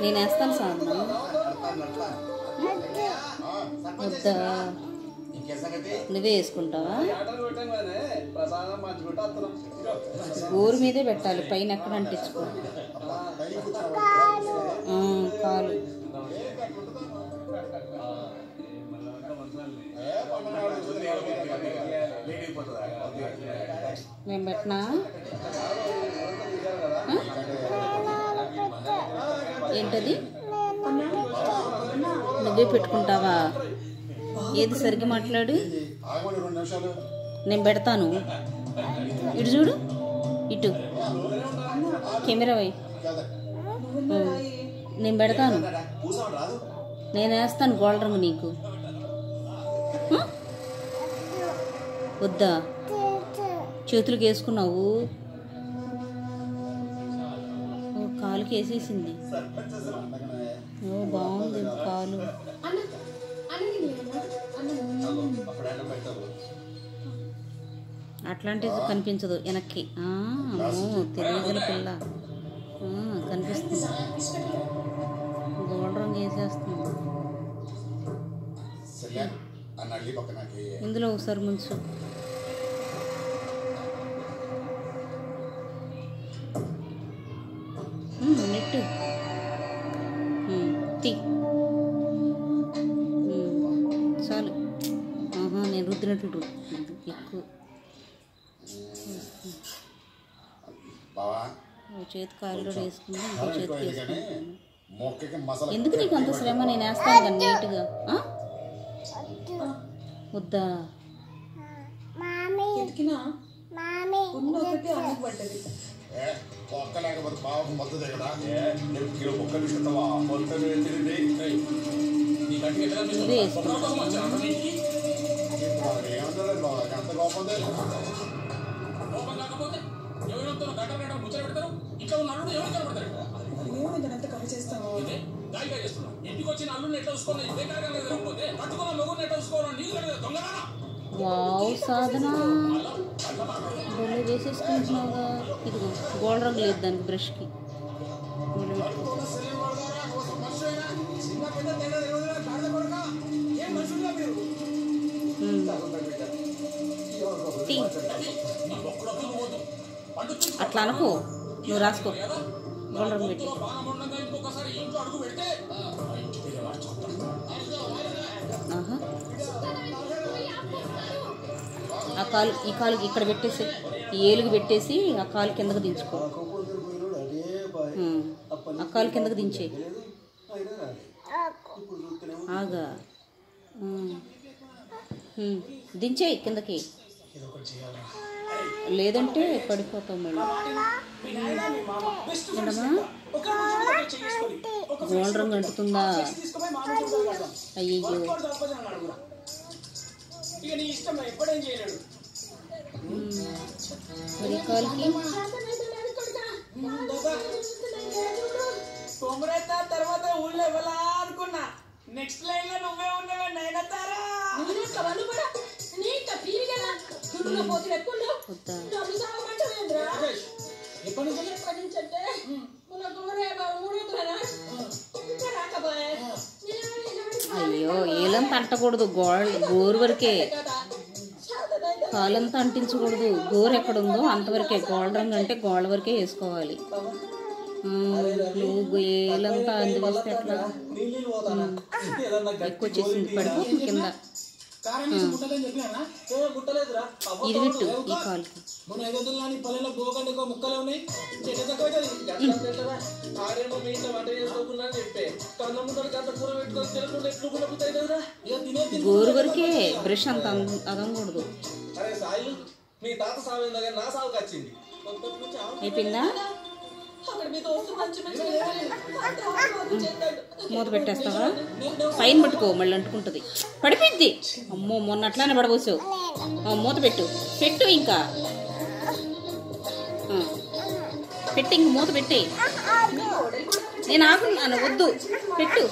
నేను వేస్తాను సాధన. వద్దా, నువ్వే వేసుకుంటావా? గోరు మీదే పెట్టాలి, పైన ఎక్కడ అంటించుకో. కాలు నేను పెట్టినా ఏంటది? నువ్వే పెట్టుకుంటావా? ఏది సరిగ్గా మాట్లాడు. నేను పెడతాను. ఇటు చూడు, ఇటు కెమెరా వై. నేను పెడతాను, నేను వేస్తాను గోల్డ్ రంగు నీకు. వద్దా? చేతులకు వేసుకున్నావు, కాలుకి వేసేసింది. బాగుంది కాలు. అట్లాంటిది కనిపించదు వెనక్కి. తెలియగల పిల్ల కనిపిస్తుంది. గోల్డ్ రంగు వేసేస్తుంది. ఇందులో ఒకసారి ముంచు. నెట్టు చాలు. నేను రుద్దినట్లు ఎక్కువ చేతి కాళ్ళు వేసుకుని ఇంకో చేతికి వేసుకుంటాను. ఎందుకు నీకు అంత శ్రమ? నేను వేస్తాను కదా నీట్గా. వద్దా? వావ్ సాధన, బొల్లు వేసేసుకుంటున్నావుగా. ఇదిగో గోల్డ్ రంగు లేదు దానికి, బ్రష్కి. అట్లా అనుకో, నువ్వు రాసుకో గోల్డ్ రంగు పెట్టి. ఆ కాలు, ఈ కాలు ఇక్కడ పెట్టేసి, ఈ ఏలుగు పెట్టేసి ఆ కాలు కిందకు దించుకో. ఆ కాలు కిందకు దించే. ఆగా దించేయి కిందకి, లేదంటే పడిపోతాం మళ్ళీ. ఏంటమ్మా గోల్డ్ రంగు అంటుతుందా? అయ్యో మరి కాలుకి తర్వాత ఊళ్ళో ఇవ్వాలా అనుకున్నా. నెక్స్ట్ లైన్ లో నువ్వే ఉన్నావే నైనతారా. అయ్యో ఏలంతా అంటకూడదు, గోరు వరకే. కాలంతా అంటించకూడదు. గోరు ఎక్కడుందో అంతవరకే. గోల్డ్ రంగు అంటే గోల్డ్ వరకే వేసుకోవాలి. నువ్వు ఏలంతా అందివేస్తే అట్లా ఎక్కువ వచ్చేసింది, పడిపోతుంది కింద. ఇది పెట్టు ఈ కాలుకి. గోరు వరకే, బ్రష్ అంత అదనకూడదు. అయిపోయిందా? మూత పెట్టేస్తావా? పైన పట్టుకో, మళ్ళీ అంటుకుంటుంది, పడిపోయింది. అమ్మో మొన్న అట్లానే పడబోసావు. మూత పెట్టు, పెట్టు ఇంకా పెట్టి, ఇంక మూత పెట్టి. నేను ఆకున్నాను, వద్దు, పెట్టు.